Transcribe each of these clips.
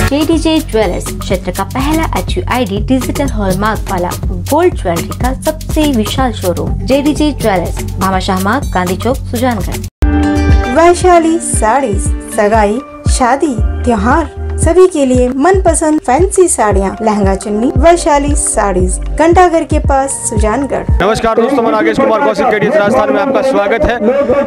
JDJ jewellers क्षेत्र का पहला HUID डिजिटल हॉलमार्क वाला गोल्ड ज्वेलरी का सबसे विशाल शोरूम JDJ ज्वेलर्स, भामाशाह मार्ग, गांधी चौक, सुजानगढ़। वैशाली साड़ीज, सगाई, शादी, त्योहार सभी के लिए मनपसंद फैंसी साड़ियाँ, लहंगा चुन्नी, वैशाली साड़ीज, घंटाघर के पास, सुजानगढ़। नमस्कार दोस्तों, मैं नागेश कुमार कौशिक, KDS राजस्थान में आपका स्वागत है।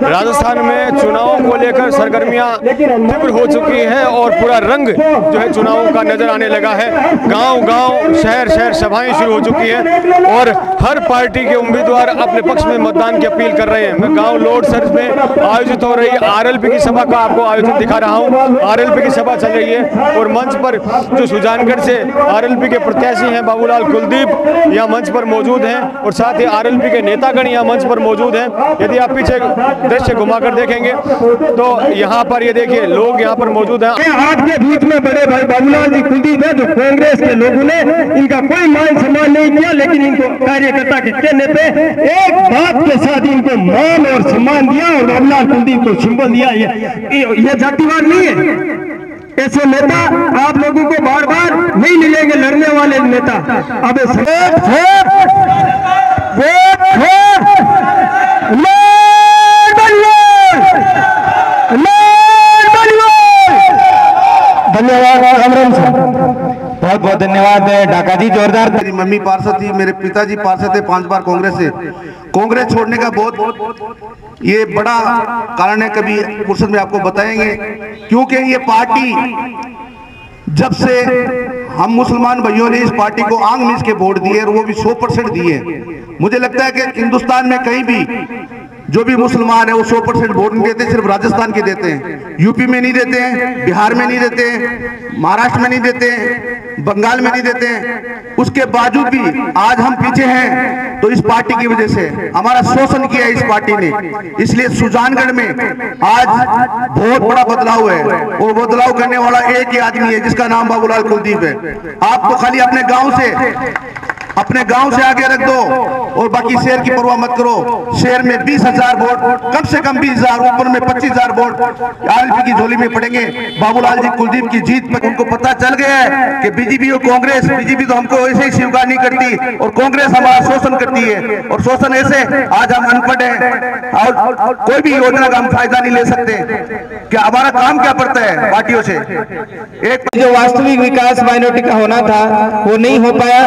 राजस्थान में चुनावों को लेकर सरगर्मियां तीव्र हो चुकी हैं और पूरा रंग जो है चुनावों का नजर आने लगा है। गांव-गांव, शहर-शहर सभाएं शुरू हो चुकी हैं और हर पार्टी के उम्मीदवार अपने पक्ष में मतदान की अपील कर रहे हैं। मैं गाँव लोड सर्च में आयोजित हो रही RLP की सभा का आपको आयोजन दिखा रहा हूँ। RLP की सभा चल रही है और मंच पर जो सुजानगढ़ से RLP के प्रत्याशी हैं बाबूलाल कुलदीप यहाँ मंच पर मौजूद हैं और साथ ही RLP के नेतागण यहाँ मंच पर मौजूद हैं। यदि आप पीछे दृश्य घुमाकर देखेंगे तो यहाँ पर ये देखिए लोग यहाँ पर मौजूद हैं। आपके बीच में बड़े भाई बाबूलाल जी कुलदीप है, जो कांग्रेस के लोगों ने इनका कोई मान सम्मान नहीं किया, लेकिन इनको कार्यकर्ता के कहने पे एक बात के साथ इनको मान और सम्मान दिया और बाबूलाल कुलदीप को सिंबल दिया। ये जातिवाद नहीं है। ऐसे नेता आप लोगों को बार बार नहीं मिलेंगे, लड़ने वाले नेता। अब धन्यवाद, बहुत बहुत धन्यवाद ढाका जी, जोरदार। मेरी मम्मी पार्षद थी, मेरे पिताजी पार्षद थे 5 बार कांग्रेस से। कांग्रेस छोड़ने का बहुत ये बड़ा कारण है, कभी फुर्सत में आपको बताएंगे। क्योंकि ये पार्टी जब से हम मुसलमान भाइयों ने इस पार्टी को आंग मीच के वोट दिए और वो भी 100% दिए। मुझे लगता है कि हिंदुस्तान में कहीं भी जो भी मुसलमान है वो 100% वोट नहीं देते, सिर्फ राजस्थान के देते हैं। यूपी में नहीं देते हैं, बिहार में नहीं देते हैं, महाराष्ट्र में नहीं देते हैं, बंगाल में नहीं देते हैं। उसके बावजूद भी आज हम पीछे हैं तो इस पार्टी की वजह से हमारा शोषण किया इस पार्टी ने। इसलिए सुजानगढ़ में आज बहुत बड़ा बदलाव है और बदलाव करने वाला एक ही आदमी है जिसका नाम बाबूलाल कुलदीप है। आप तो खाली अपने गांव से आगे रख दो और बाकी शहर की परवाह मत करो। शहर में 20,000 वोट, कम से कम 20,000, ऊपर में 25,000 वोट RLP की झोली में पड़ेंगे। बाबूलाल जी कुलदीप की जीत पर उनको पता चल गया है कि बीजेपी और कांग्रेस, बीजेपी तो हमको ऐसे ही स्वीकार नहीं करती और कांग्रेस हमारा शोषण करती है। और शोषण ऐसे आज हम अनपढ़ हैं और कोई भी योजना का हम फायदा नहीं ले सकते। क्या हमारा काम क्या पड़ता है पार्टियों से? एक जो वास्तविक विकास माइनॉरिटी का होना था वो नहीं हो पाया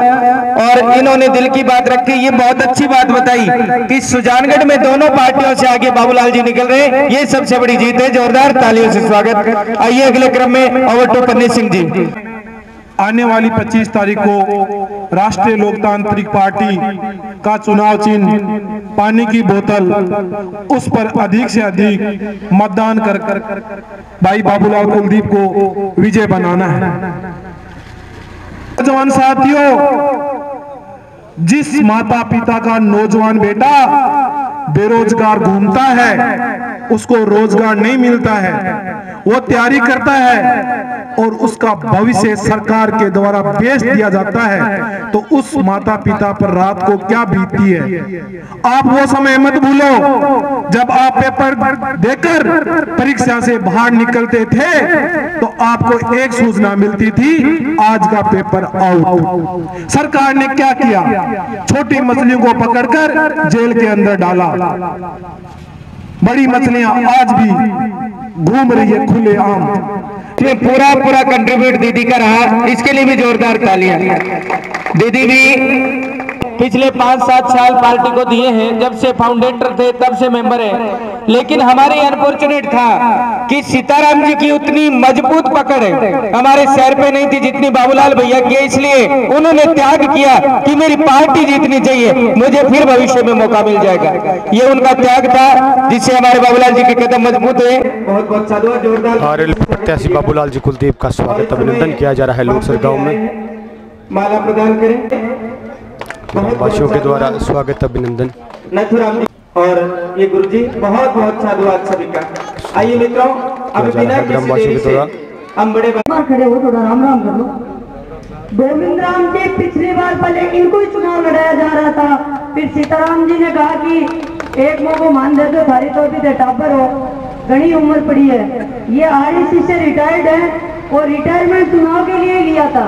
और इन्होंने दिल की बात रखी। ये बहुत अच्छी बात बताई कि सुजानगढ़ में दोनों पार्टियों से आगे बाबूलाल जी निकल रहे हैं। ये सबसे बड़ी जीत है, जोरदार तालियों से स्वागत। आइए अगले क्रम में ओवर टू पन्नी सिंह जी। आने वाली 25 तारीख को राष्ट्रीय लोकतांत्रिक पार्टी का चुनाव चिन्ह पानी की बोतल, उस पर अधिक से अधिक मतदान कर भाई बाबूलाल कुलदीप को विजय बनाना है। नौजवान साथियों, जिस माता पिता का नौजवान बेटा बेरोजगार घूमता है, उसको रोजगार नहीं मिलता है, वो तैयारी करता है और उसका भविष्य सरकार के द्वारा बेच दिया जाता है, तो उस माता पिता पर रात को क्या बीतती है। आप वो समय मत भूलो जब आप पेपर देकर परीक्षा से बाहर निकलते थे तो आपको एक सूचना मिलती थी, आज का पेपर आउट। सरकार ने क्या किया? छोटी मछलियों को पकड़कर जेल के अंदर डाला। बड़ी मछलियां आज भी घूम रही है खुलेआम। पूरा कंट्रीब्यूट दीदी का रहा, इसके लिए भी जोरदार तालियां। दीदी भी पिछले 5-7 साल पार्टी को दिए हैं, जब से फाउंडेटर थे तब से मेंबर है। लेकिन हमारे अनफॉर्चुनेट था कि सीताराम जी की उतनी मजबूत पकड़ हमारे शहर पे नहीं थी जितनी बाबूलाल भैया की, इसलिए उन्होंने त्याग किया कि मेरी पार्टी जीतनी चाहिए, मुझे फिर भविष्य में मौका मिल जाएगा। ये उनका त्याग था जिससे हमारे बाबूलाल जी के कदम मजबूत हुए। बहुत बहुत साधुवाद, जोरदार। RLP प्रत्याशी बाबूलाल जी कुलदीप का स्वागत अभिनंदन किया जा रहा है लोकसर गाँव में। माला प्रदान करें वासियों के द्वारा स्वागत अभिनंदन। और ये गुरुजी बहुत बहुत साधुवाद सभी का। आइए मित्रों, अब बिना किसी देरी से हम बड़े खड़े हो, थोड़ा राम राम कर लो। गोविंद राम जी पिछली बार पहले इनको ही चुनाव लड़ाया जा रहा था, फिर सीताराम जी ने कहा कि एक मोको मान दे दो, थारी तो भी टापर हो, घनी उम्र पड़ी है। ये REC से रिटायर्ड है और रिटायरमेंट चुनाव के लिए लिया था,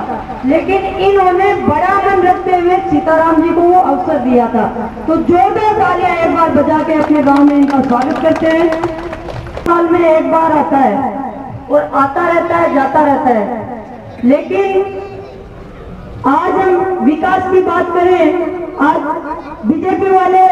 लेकिन इन्होंने बड़ा मन रखते हुए सीताराम जी को वो अवसर दिया था। तो जोरदार तालियां एक बार बजा के अपने गांव में इनका स्वागत करते हैं। साल में एक बार आता है और आता रहता है, जाता रहता है, लेकिन आज हम विकास की बात करें, आज बीजेपी वाले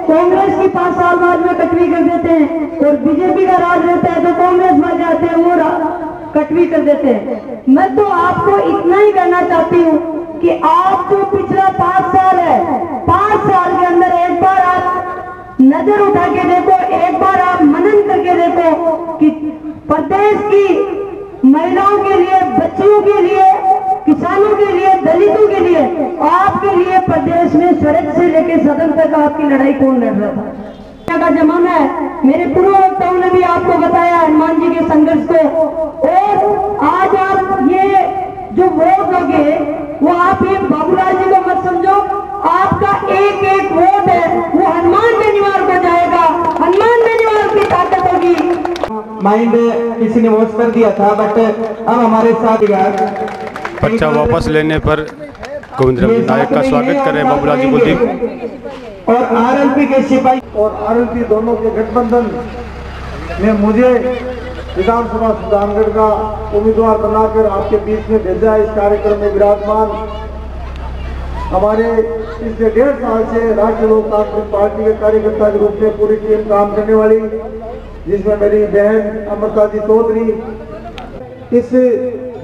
कांग्रेस की 5 साल बाद में कटवी कर देते हैं और बीजेपी का राज रहता है तो कांग्रेस में जाते हैं, वो कटवी कर देते हैं। मैं तो आपको इतना ही कहना चाहती हूँ कि आप जो पिछला 5 साल है, 5 साल के अंदर एक बार आप नजर उठा के देखो, एक बार आप मनन करके देखो कि प्रदेश की महिलाओं के लिए, बच्चियों के लिए, किसानों के लिए, दलितों के लिए, आपके लिए प्रदेश में सड़क से लेकर सदन तक आपकी लड़ाई कौन लड़ रहा था। का जमाना है, मेरे पूर्व वक्ताओं ने भी आपको बताया हनुमान जी के संघर्ष को, और आज आप ये जो वोट दोगे वो आप ये बाबूलाल जी को मत समझो, आपका एक एक वोट है वो हनुमान बेनीवाल को जाएगा, हनुमान बेनीवाल की ताकत होगी। माइंड किसी ने वोट कर दिया था, बट अब हमारे साथ पर्चा वापस लेने पर गोविंद नायक का स्वागत कर रहे हैं बाबूलाल जी कुलदीप। और आरएलपी के सिपाही और आरएलपी दोनों के गठबंधन ने मुझे विधानसभा सुजानगढ़ का उम्मीदवार बनाकर आपके बीच में भेजा है। इस कार्यक्रम में विराजमान हमारे पिछले 1.5 साल से राष्ट्रीय लोकतांत्रिक पार्टी के कार्यकर्ता के रूप में पूरी टीम काम करने वाली, जिसमें मेरी बहन अमृता जी चौधरी। इस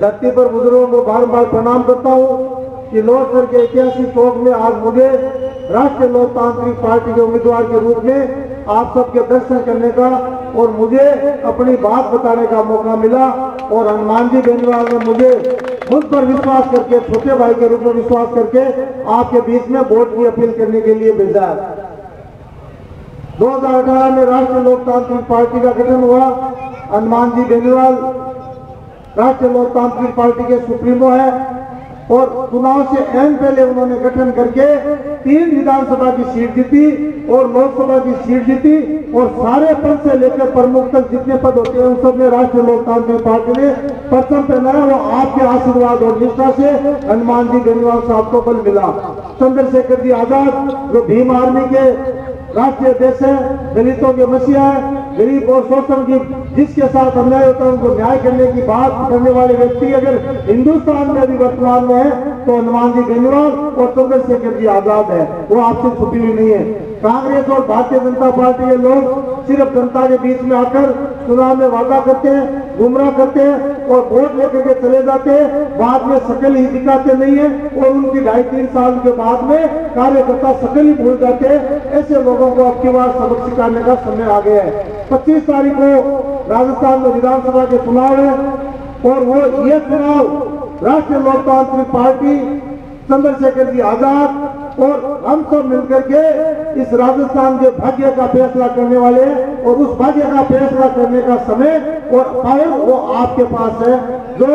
धरती पर बुजुर्गों को बार बार प्रणाम करता हूँ कि लोहसर के ऐतिहासिक चौक में आज मुझे राष्ट्रीय लोकतांत्रिक पार्टी के उम्मीदवार के रूप में आप सबके दर्शन करने का और मुझे अपनी बात बताने का मौका मिला। और हनुमान जी बेनीवाल ने मुझे मुझ पर विश्वास करके, छोटे भाई के रूप में विश्वास करके आपके बीच में वोट की अपील करने के लिए भेजा है। 2018 में राष्ट्रीय लोकतांत्रिक पार्टी का गठन हुआ। हनुमान जी बेनीवाल राष्ट्रीय लोकतांत्रिक पार्टी के सुप्रीमो है और चुनाव से एन पहले उन्होंने गठन करके 3 विधानसभा की सीट जीती और लोकसभा की सीट जीती और सारे पद से लेकर प्रमुख तक जितने पद होते हैं उन सब में राष्ट्रीय लोकतांत्रिक पार्टी ने परचम पहनाया। वो आपके आशीर्वाद और निष्ठा से हनुमान जी बेनीवाल साहब को बल मिला। चंद्रशेखर जी आजाद जो भीम आर्मी के राष्ट्रीय अध्यक्ष है, दलितों के मसीहा है, गरीब और शोषण की जिसके साथ अन्याय होता है उनको न्याय करने की बात करने वाले व्यक्ति अगर हिंदुस्तान में भी वर्तमान में है तो हनुमान जी बेनीवाल और चंद्रशेखर जी आजाद है, वो आपसे छुपी हुई नहीं है। कांग्रेस और भारतीय जनता पार्टी के लोग सिर्फ जनता के बीच में आकर चुनाव में वादा करते हैं, गुमराह करते हैं और वोट लेकर के चले जाते हैं, बाद में शकल ही दिखाते नहीं है और उनकी 2.5-3 साल के बाद में कार्यकर्ता शकल ही भूल जाते हैं। ऐसे लोगों को अब की बार सबक सिखाने का समय आ गया है। 25 तारीख को राजस्थान में विधानसभा के चुनाव है और वो ये चुनाव राष्ट्रीय लोकतांत्रिक पार्टी, चंद्रशेखर जी आजाद और हम सब मिलकर के इस राजस्थान के भाग्य का फैसला करने वाले हैं और उस भाग्य का फैसला करने का समय और पावर वो आपके पास है। जो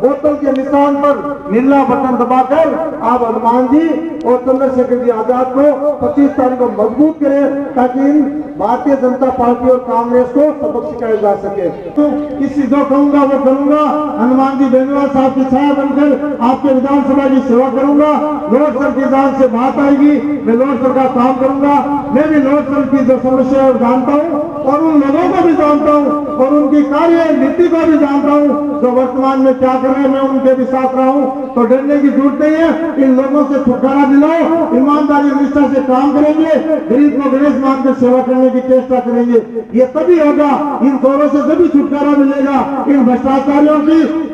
बोतल के निशान पर नीला बटन दबाकर आप हनुमान जी और चंद्रशेखर जी आजाद को 25 तारीख को मजबूत करें ताकि भारतीय जनता पार्टी और कांग्रेस को सबक सिखाया जा सके। तो किसी जो कहूंगा वो करूंगा। हनुमान जी बेनीवाल साहब की छाया बनकर आपके विधानसभा की सेवा करूंगा। लोहसर की जान से बात आएगी, मैं लोहसर का काम करूंगा। मैं भी लोहसर की जो समस्या जानता हूँ और उन लोगों को भी जानता हूँ और उनकी कार्य नीति को भी जानता हूँ जो वर्तमान में क्या कर रहे हैं। मैं उनके भी साथ रहा हूँ, तो डरने की जरूरत नहीं है। इन लोगों से छुटकारा दिलाओ, ईमानदारी निष्ठा से काम करेंगे, गरीब को गणेश मान कर सेवा करने की चेष्टा करेंगे। ये तभी होगा, इन चोरों से जब छुटकारा मिलेगा, इन भ्रष्टाचारियों की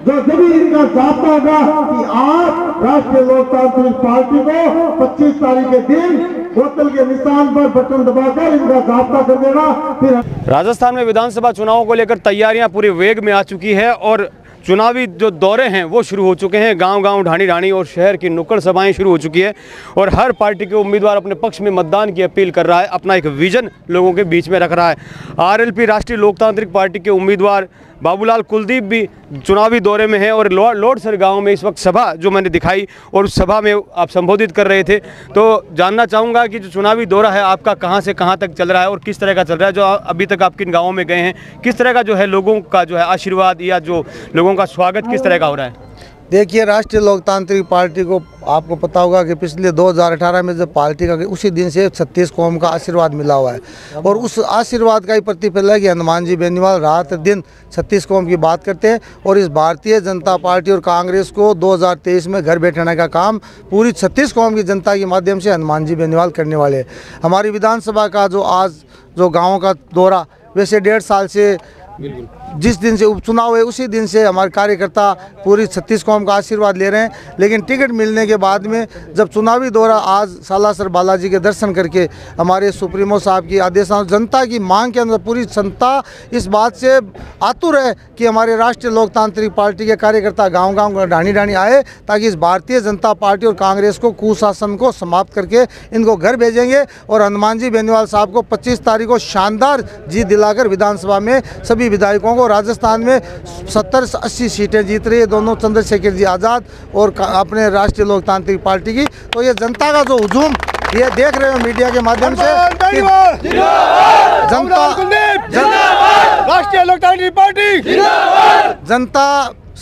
जो जब इनका जाता होगा कि आप राष्ट्रीय लोकतांत्रिक पार्टी को 25 तारीख के दिन बोतल के निशान पर बटन दबाकर इनका जाब्ता कर देना। फिर राजस्थान में विधानसभा चुनावों को लेकर तैयारियां पूरे वेग में आ चुकी है और चुनावी जो दौरे हैं वो शुरू हो चुके हैं। गांव-गांव, ढाणी-ढाणी और शहर की नुक्कड़ सभाएं शुरू हो चुकी है और हर पार्टी के उम्मीदवार अपने पक्ष में मतदान की अपील कर रहा है, अपना एक विजन लोगों के बीच में रख रहा है। आरएलपी राष्ट्रीय लोकतांत्रिक पार्टी के उम्मीदवार बाबूलाल कुलदीप भी चुनावी दौरे में हैं और लोहसर गांव में इस वक्त सभा जो मैंने दिखाई और उस सभा में आप संबोधित कर रहे थे। तो जानना चाहूँगा कि जो चुनावी दौरा है आपका कहां से कहां तक चल रहा है और किस तरह का चल रहा है, जो अभी तक आप किन गाँवों में गए हैं, किस तरह का जो है लोगों का जो है आशीर्वाद या जो लोगों लोगों का स्वागत किस तरह का हो रहा है? देखिए, राष्ट्रीय लोकतांत्रिक पार्टी को आपको पता होगा कि पिछले 2018 में जब पार्टी का उसी दिन से 36 कौम का आशीर्वाद मिला हुआ है और उस आशीर्वाद का ही प्रतिफल है कि हनुमान जी बेनीवाल रात दिन 36 कौम की बात करते हैं। और इस भारतीय जनता पार्टी और कांग्रेस को 2023 में घर बैठाने का काम पूरी 36 कौम की जनता के माध्यम से हनुमान जी बेनीवाल करने वाले हैं। हमारी विधानसभा का जो गाँव का दौरा, वैसे 1.5 साल से जिस दिन से उपचुनाव है उसी दिन से हमारे कार्यकर्ता पूरी 36 कौम का आशीर्वाद ले रहे हैं। लेकिन टिकट मिलने के बाद में जब चुनावी दौरा आज सालासर बालाजी के दर्शन करके हमारे सुप्रीमो साहब की आदेशानुसार जनता की मांग के अंदर पूरी जनता इस बात से आतुर है कि हमारे राष्ट्रीय लोकतांत्रिक पार्टी के कार्यकर्ता गाँव-गाँव ढाणी आए ताकि इस भारतीय जनता पार्टी और कांग्रेस को कुशासन को समाप्त करके इनको घर भेजेंगे और हनुमान जी बेनीवाल साहब को 25 तारीख को शानदार जीत दिलाकर विधानसभा में सभी विधायकों को, राजस्थान में 70 से 80 सीटें जीत रही है दोनों, चंद्रशेखर जी आज़ाद और अपने राष्ट्रीय लोकतांत्रिक पार्टी की। तो ये जनता का जो हुजूम ये देख रहे हो मीडिया के माध्यम से, राष्ट्रीय लोकतांत्रिक पार्टी जनता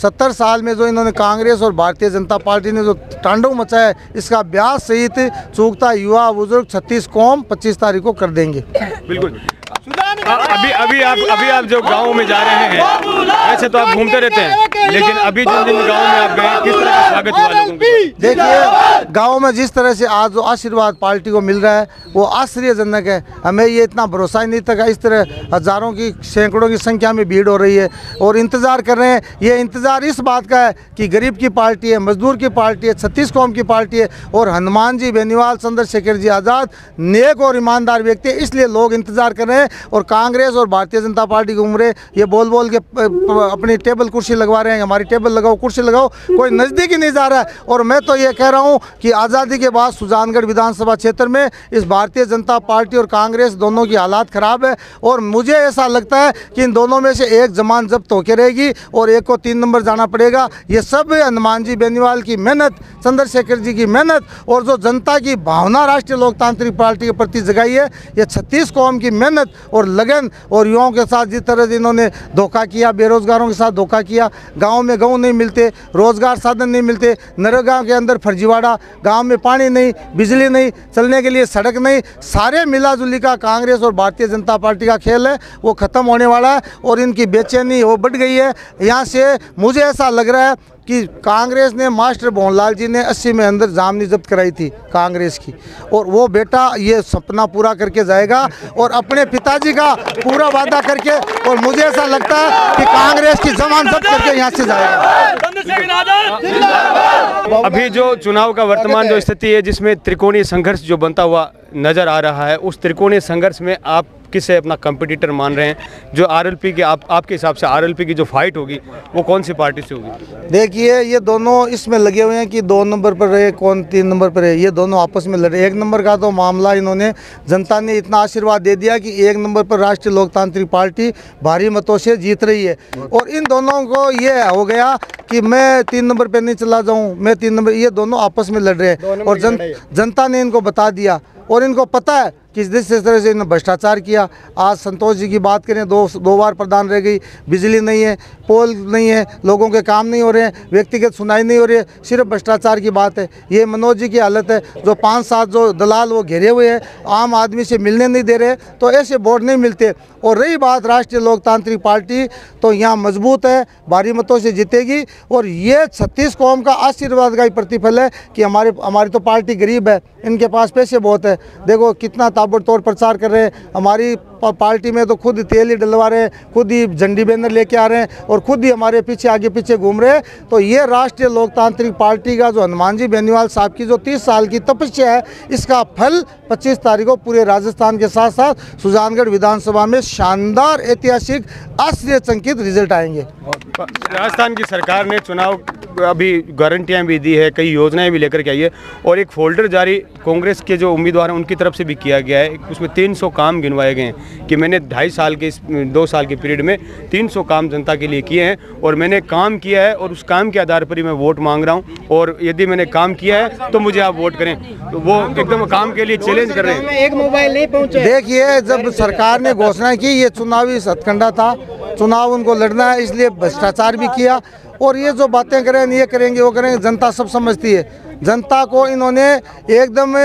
70 साल में जो इन्होंने कांग्रेस और भारतीय जनता पार्टी ने जो तांडव मचाया है, इसका ब्याज सहित चूकता युवा बुजुर्ग 36 कौम 25 तारीख को कर देंगे। बिल्कुल। अभी आप जो गाँव में जा रहे हैं, ऐसे तो आप घूमते रहते हैं, लेकिन अभी जिन गाँव में आप गए, किस तरह का स्वागत हुआ लोगों का? देखिए, गांव में जिस तरह से आज जो आशीर्वाद पार्टी को मिल रहा है वो आश्चर्यजनक है। हमें ये इतना भरोसा ही नहीं था। इस तरह हजारों की, सैकड़ों की संख्या में भीड़ हो रही है और इंतजार कर रहे हैं। ये इंतजार इस बात का है कि गरीब की पार्टी है, मजदूर की पार्टी है, 36 कौम की पार्टी है और हनुमान जी बेनीवाल, चंद्रशेखर जी आज़ाद नेक और ईमानदार व्यक्ति है, इसलिए लोग इंतजार कर रहे हैं। और कांग्रेस और भारतीय जनता पार्टी के उम्र ये बोल के अपनी टेबल कुर्सी लगवा रहे हैं, हमारी टेबल लगाओ, कुर्सी लगाओ, कोई नज़दीक ही नहीं जा रहा है। और मैं तो ये कह रहा हूँ कि आज़ादी के बाद सुजानगढ़ विधानसभा क्षेत्र में इस भारतीय जनता पार्टी और कांग्रेस दोनों की हालात ख़राब है और मुझे ऐसा लगता है कि इन दोनों में से एक जमान जब्त होकर रहेगी और एक को 3 नंबर जाना पड़ेगा। ये सब हनुमान जी बेनीवाल की मेहनत, चंद्रशेखर जी की मेहनत और जो जनता की भावना राष्ट्रीय लोकतांत्रिक पार्टी के प्रति जगाई है, ये 36 कौम की मेहनत और लगन और युवाओं के साथ जिस तरह से इन्होंने धोखा किया, बेरोजगारों के साथ धोखा किया, गाँव में गेहूँ नहीं मिलते, रोजगार साधन नहीं मिलते, नरेगा के अंदर फर्जीवाड़ा, गांव में पानी नहीं, बिजली नहीं, चलने के लिए सड़क नहीं, सारे मिलाजुली का कांग्रेस और भारतीय जनता पार्टी का खेल है, वो ख़त्म होने वाला है और इनकी बेचैनी वो बढ़ गई है। यहाँ से मुझे ऐसा लग रहा है कि कांग्रेस ने मास्टर भंवरलाल जी ने 80 में अंदर जामनी जब्त कराई थी कांग्रेस की और वो बेटा ये सपना पूरा करके जाएगा और अपने पिताजी का पूरा वादा करके, और मुझे ऐसा लगता है कि कांग्रेस की जमान जब्त करके यहाँ से जाएगा। अभी जो चुनाव का वर्तमान जो स्थिति है जिसमें त्रिकोणीय संघर्ष जो बनता हुआ नजर आ रहा है, उस त्रिकोणीय संघर्ष में आप किसे अपना कंपटीटर मान रहे हैं? जो आरएलपी की आपके हिसाब से आरएलपी की जो फाइट होगी वो कौन सी पार्टी से होगी? देखिए, ये दोनों इसमें लगे हुए हैं कि 2 नंबर पर रहे, कौन 3 नंबर पर रहे, ये दोनों आपस में लड़े। 1 नंबर का तो मामला इन्होंने, जनता ने इतना आशीर्वाद दे दिया कि 1 नंबर पर राष्ट्रीय लोकतांत्रिक पार्टी भारी मतों से जीत रही है और इन दोनों को ये हो गया कि मैं 3 नंबर पर नहीं चला जाऊँ, मैं 3 नंबर, ये दोनों आपस में लड़ रहे हैं और जनता ने इनको बता दिया और इनको पता है कि जिस तरह से इन्होंने भ्रष्टाचार किया। आज संतोष जी की बात करें, दो बार प्रधान रह गई, बिजली नहीं है, पोल नहीं है, लोगों के काम नहीं हो रहे हैं, व्यक्तिगत सुनाई नहीं हो रही है, सिर्फ भ्रष्टाचार की बात है। ये मनोज जी की हालत है, जो 5-7 जो दलाल वो घेरे हुए हैं, आम आदमी से मिलने नहीं दे रहे, तो ऐसे वोट नहीं मिलते। और रही बात राष्ट्रीय लोकतांत्रिक पार्टी, तो यहाँ मजबूत है, भारी मतों से जीतेगी और ये 36 कौम का आशीर्वाद का ही प्रतिफल है कि हमारी तो पार्टी गरीब है, इनके पास पैसे बहुत है। देखो कितना ताबड़तोड़ प्रचार कर रहे हैं, हमारी पार्टी में तो खुद तेल ही डलवा रहे हैं, खुद ही झंडी बैनर लेके आ रहे हैं और खुद ही हमारे पीछे आगे पीछे घूम रहे हैं। तो ये राष्ट्रीय लोकतांत्रिक पार्टी का जो हनुमान जी बेनीवाल साहब की जो 30 साल की तपस्या है, इसका फल 25 तारीख को पूरे राजस्थान के साथ साथ सुजानगढ़ विधानसभा में शानदार ऐतिहासिक आश्चर्यचकित रिजल्ट आएंगे। राजस्थान की सरकार ने चुनाव अभी गारंटियां भी दी है, कई योजनाएं भी लेकर के आई है और एक फोल्डर जारी कांग्रेस के जो उम्मीदवार हैं उनकी तरफ से भी किया गया है। उसमें 300 काम गिनवाए गए हैं कि मैंने 2.5 साल के पीरियड में 300 काम जनता के लिए किए हैं और मैंने काम किया है और उस काम के आधार पर ही मैं वोट मांग रहा हूं और यदि मैंने काम किया है तो मुझे आप वोट करें। तो वो एकदम काम के लिए चैलेंज कर रहे हैं। एक मोबाइल नहीं पहुंचे। देखिए, जब सरकार ने घोषणा की, ये चुनावी हथकंडा था चुनाव उनको लड़ना है, इसलिए भ्रष्टाचार भी किया। और ये जो बातें करें, ये करेंगे वो करेंगे, जनता सब समझती है। जनता को इन्होंने एकदम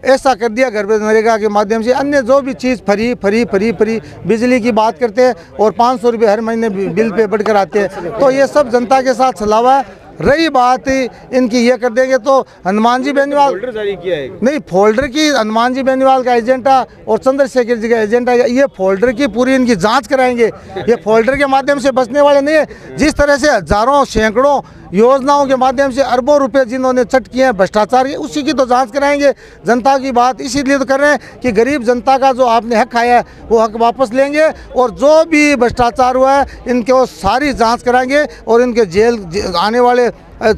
ऐसा कर दिया, घर पे नरेगा के माध्यम से अन्य जो भी चीज़ फ्री बिजली की बात करते हैं और 500 रुपये हर महीने बिल पे बढ़कर आते हैं। तो ये सब जनता के साथ छलावा है। रही बात इनकी ये कर देंगे तो हनुमान जी बेनीवाल फोल्डर जारी किया है, नहीं फोल्डर की हनुमान जी बेनीवाल का एजेंडा और चंद्रशेखर जी का एजेंडा, ये फोल्डर की पूरी इनकी जांच कराएंगे। ये फोल्डर के माध्यम से बचने वाले नहीं है। जिस तरह से हजारों सैकड़ों योजनाओं के माध्यम से अरबों रुपए जिन्होंने चट किए हैं भ्रष्टाचार के, उसी की तो जांच कराएंगे। जनता की बात इसीलिए तो कर रहे हैं कि गरीब जनता का जो आपने हक खाया है वो हक वापस लेंगे और जो भी भ्रष्टाचार हुआ है इनके वो सारी जांच कराएंगे और इनके जेल आने वाले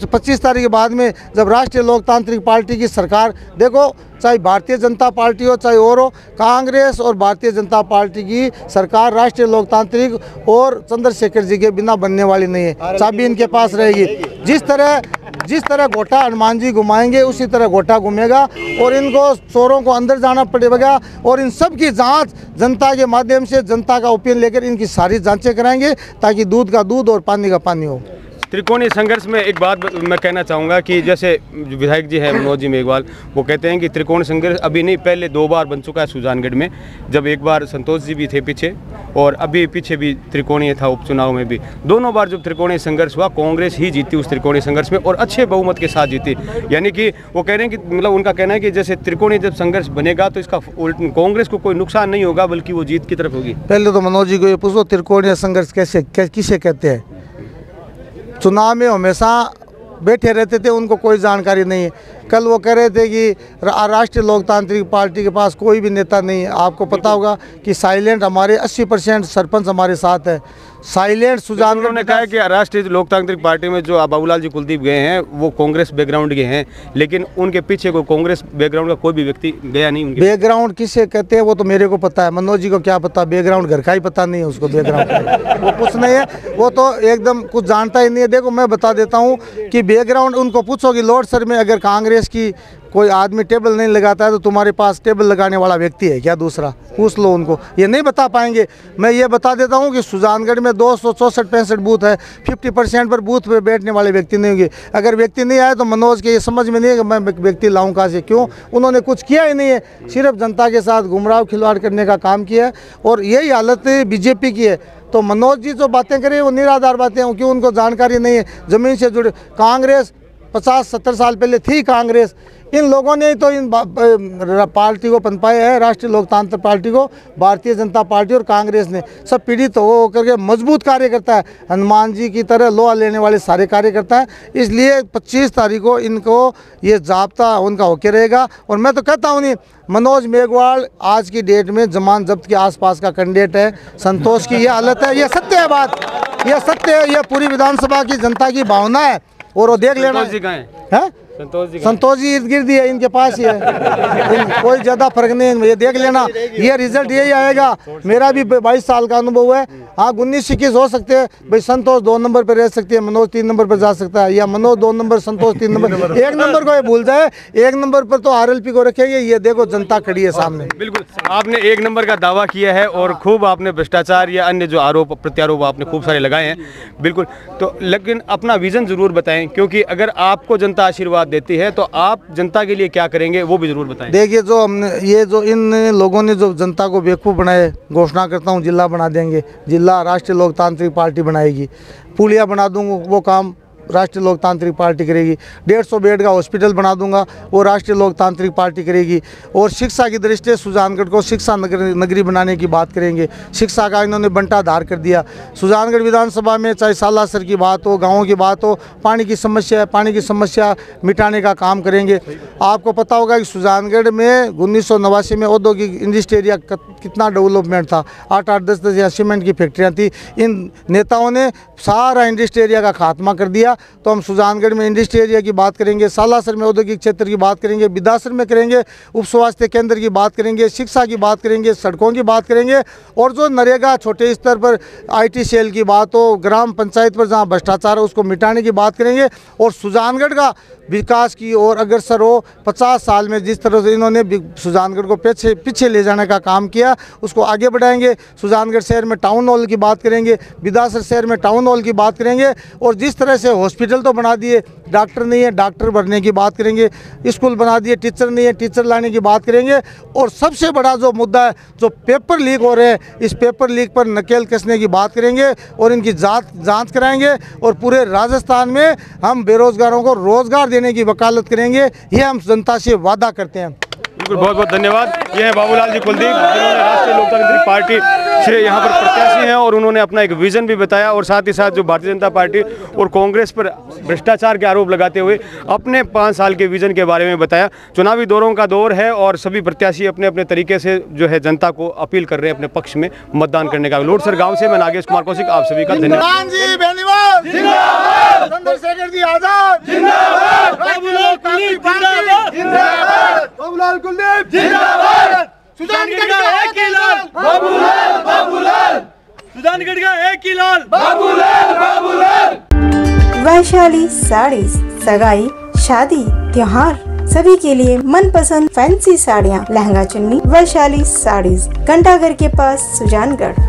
25 तारीख के बाद में जब राष्ट्रीय लोकतांत्रिक पार्टी की सरकार, देखो चाहे भारतीय जनता पार्टी हो चाहे और हो, कांग्रेस और भारतीय जनता पार्टी की सरकार राष्ट्रीय लोकतांत्रिक और चंद्रशेखर जी के बिना बनने वाली नहीं है। चाबी इनके पास रहेगी। जिस तरह गोटा हनुमान जी घुमाएंगे उसी तरह गोटा घूमेगा और इनको चोरों को अंदर जाना पड़ेगा और इन सब की जांच जनता के माध्यम से, जनता का ओपिनियन लेकर इनकी सारी जांचें कराएंगे ताकि दूध का दूध और पानी का पानी हो। त्रिकोणीय संघर्ष में एक बात मैं कहना चाहूँगा कि जैसे विधायक जी हैं मनोज जी मेघवाल, वो कहते हैं कि त्रिकोणीय संघर्ष अभी नहीं, पहले 2 बार बन चुका है सुजानगढ़ में। जब एक बार संतोष जी भी थे पीछे और अभी पीछे भी त्रिकोणीय था उपचुनाव में भी। दोनों बार जब त्रिकोणीय संघर्ष हुआ कांग्रेस ही जीती उस त्रिकोणीय संघर्ष में और अच्छे बहुमत के साथ जीती। यानी कि वो कह रहे हैं कि मतलब उनका कहना है कि जैसे त्रिकोणीय जब संघर्ष बनेगा तो इसका कांग्रेस को कोई नुकसान नहीं होगा बल्कि वो जीत की तरफ होगी। पहले तो मनोज जी को ये पूछो त्रिकोणीय संघर्ष किसे कहते हैं। चुनाव में हमेशा बैठे रहते थे, उनको कोई जानकारी नहीं है। कल वो कह रहे थे कि राष्ट्रीय लोकतांत्रिक पार्टी के पास कोई भी नेता नहीं है। आपको पता होगा कि साइलेंट हमारे 80% सरपंच हमारे साथ है। साइलेंट सुजानगढ़ ने कहा है कि राष्ट्रीय लोकतांत्रिक पार्टी में जो बाबूलाल जी कुलदीप गए हैं वो कांग्रेस बैकग्राउंड के हैं, लेकिन उनके पीछे कोई कांग्रेस बैकग्राउंड का कोई भी व्यक्ति गया नहीं। बैकग्राउंड किसे कहते हैं वो तो मेरे को पता है, मनोज जी को क्या पता। बैकग्राउंड घर का ही पता नहीं है उसको, बैकग्राउंड वो कुछ नहीं है, वो तो एकदम कुछ जानता ही नहीं है। देखो मैं बता देता हूँ कि बैकग्राउंड उनको पूछोगी लॉर्ड सर में अगर कांग्रेस की कोई आदमी टेबल नहीं लगाता है तो तुम्हारे पास टेबल लगाने वाला व्यक्ति है क्या दूसरा, पूछ लो उनको, ये नहीं बता पाएंगे। मैं ये बता देता हूँ कि सुजानगढ़ में 264-65 बूथ है, 50% पर बूथ पे बैठने वाले व्यक्ति नहीं होंगे। अगर व्यक्ति नहीं आए तो मनोज के ये समझ में नहीं है कि मैं व्यक्ति लाऊं कहाँ से, क्यों, उन्होंने कुछ किया ही नहीं है, सिर्फ जनता के साथ गुमराह खिलवाड़ करने का काम किया है और यही हालत बीजेपी की है। तो मनोज जी जो बातें करें वो निराधार बातें हैं, क्यों उनको जानकारी नहीं है ज़मीन से जुड़े। कांग्रेस 50-70 साल पहले थी कांग्रेस, इन लोगों ने तो इन पार्टी को पनपाया है, राष्ट्रीय लोकतांत्रिक पार्टी को, भारतीय जनता पार्टी और कांग्रेस ने सब पीड़ित हो करके मजबूत कार्य करता है। हनुमान जी की तरह लोहा लेने वाले सारे कार्य करता है। इसलिए 25 तारीख को इनको ये जाब्ता उनका होके रहेगा। और मैं तो कहता हूँ नहीं, मनोज मेघवाल आज की डेट में जमान जब्त के आसपास का कैंडिडेट है। संतोष की ये हालत है, ये सत्य है बात, ये सत्य है, ये पूरी विधानसभा की जनता की भावना है। और वो देख लेना है संतोष जी इर्द गिर्द ही है, इनके पास ही है, कोई ज़्यादा फर्क नहीं। ये देख लेना, ये रिजल्ट यही आएगा। मेरा भी 22 साल का अनुभव है। हाँ 19-21 हो सकते हैं भाई, संतोष 2 नंबर पर रह सकती है, मनोज 3 नंबर पर जा सकता है, या मनोज 2 नंबर संतोष 3 नंबर। 1 नंबर को ये भूल जाए, 1 नंबर पर तो RLP को रखेंगे। ये देखो जनता खड़ी है सामने। बिल्कुल आपने 1 नंबर का दावा किया है और खूब आपने भ्रष्टाचार या अन्य जो आरोप प्रत्यारोप आपने खूब सारे लगाए हैं। बिल्कुल, तो लेकिन अपना विजन जरूर बताएं, क्योंकि अगर आपको जनता आशीर्वाद देती है तो आप जनता के लिए क्या करेंगे वो भी जरूर बताएं। देखिए जो हमने ये जो इन लोगों ने जो जनता को बेवकूफ़ बनाए, घोषणा करता हूँ जिला बना देंगे, जिला राष्ट्रीय लोकतांत्रिक पार्टी बनाएगी, पुलिया बना दूंगा वो काम राष्ट्रीय लोकतांत्रिक पार्टी करेगी, 150 बेड का हॉस्पिटल बना दूंगा वो राष्ट्रीय लोकतांत्रिक पार्टी करेगी, और शिक्षा की दृष्टि से सुजानगढ़ को शिक्षा नगरी बनाने की बात करेंगे। शिक्षा का इन्होंने बंटाधार कर दिया। सुजानगढ़ विधानसभा में चाहे सालासर की बात हो, गाँव की बात हो, पानी की समस्या है, पानी की समस्या मिटाने का काम करेंगे। आपको पता होगा कि सुजानगढ़ में 1989 में औद्योगिक इंडस्ट्री एरिया कितना डेवलपमेंट था, 8-8, 10-10 या सीमेंट की फैक्ट्रियाँ थी। इन नेताओं ने सारा इंडस्ट्री एरिया का खात्मा कर दिया। तो हम सुजानगढ़ में इंडस्ट्री एरिया की बात करेंगे, सालासर में औद्योगिक क्षेत्र की बात करेंगे, बिदासर में करेंगे, उप स्वास्थ्य केंद्र की बात करेंगे, शिक्षा की बात करेंगे, सड़कों की बात करेंगे, और जो नरेगा छोटे स्तर पर IT सेल की बात हो, ग्राम पंचायत पर जहां भ्रष्टाचार है उसको मिटाने की बात करेंगे। और सुजानगढ़ का विकास की ओर अग्रसर हो। 50 साल में जिस तरह से इन्होंने सुजानगढ़ को पीछे ले जाने का काम किया, उसको आगे बढ़ाएंगे। सुजानगढ़ शहर में टाउन हॉल की बात करेंगे, बिदासर शहर में टाउन हॉल की बात करेंगे, और जिस तरह से हॉस्पिटल तो बना दिए, डॉक्टर नहीं है, डॉक्टर बढ़ने की बात करेंगे, स्कूल बना दिए, टीचर नहीं है, टीचर लाने की बात करेंगे। और सबसे बड़ा जो मुद्दा है, जो पेपर लीक हो रहे हैं, इस पेपर लीक पर नकेल कसने की बात करेंगे और इनकी जांच कराएंगे। और पूरे राजस्थान में हम बेरोजगारों को रोजगार देने की वकालत करेंगे, ये हम जनता से वादा करते हैं। बिल्कुल, बहुत बहुत धन्यवाद। ये है बाबूलाल जी कुलदीप, जिन्होंने राष्ट्रीय लोकतांत्रिक पार्टी से यहाँ पर प्रत्याशी हैं, और उन्होंने अपना एक विजन भी बताया, और साथ ही साथ जो भारतीय जनता पार्टी और कांग्रेस पर भ्रष्टाचार के आरोप लगाते हुए अपने 5 साल के विजन के बारे में बताया। चुनावी दौरों का दौर है और सभी प्रत्याशी अपने अपने तरीके से जो है जनता को अपील कर रहे हैं अपने पक्ष में मतदान करने का। लोटसर गाँव से मैं नागेश कुमार कौशिक, आप सभी का धन्यवाद। सुजानगढ़ का एक ही लाल बाबूलाल, बाबूलाल। सुजानगढ़ का एक ही लाल बाबूलाल, बाबूलाल। वैशाली साड़ीज, सगाई, शादी, त्योहार सभी के लिए मनपसंद फैंसी साड़ियाँ, लहंगा चुन्नी। वैशाली साड़ीज, घंटाघर के पास, सुजानगढ़।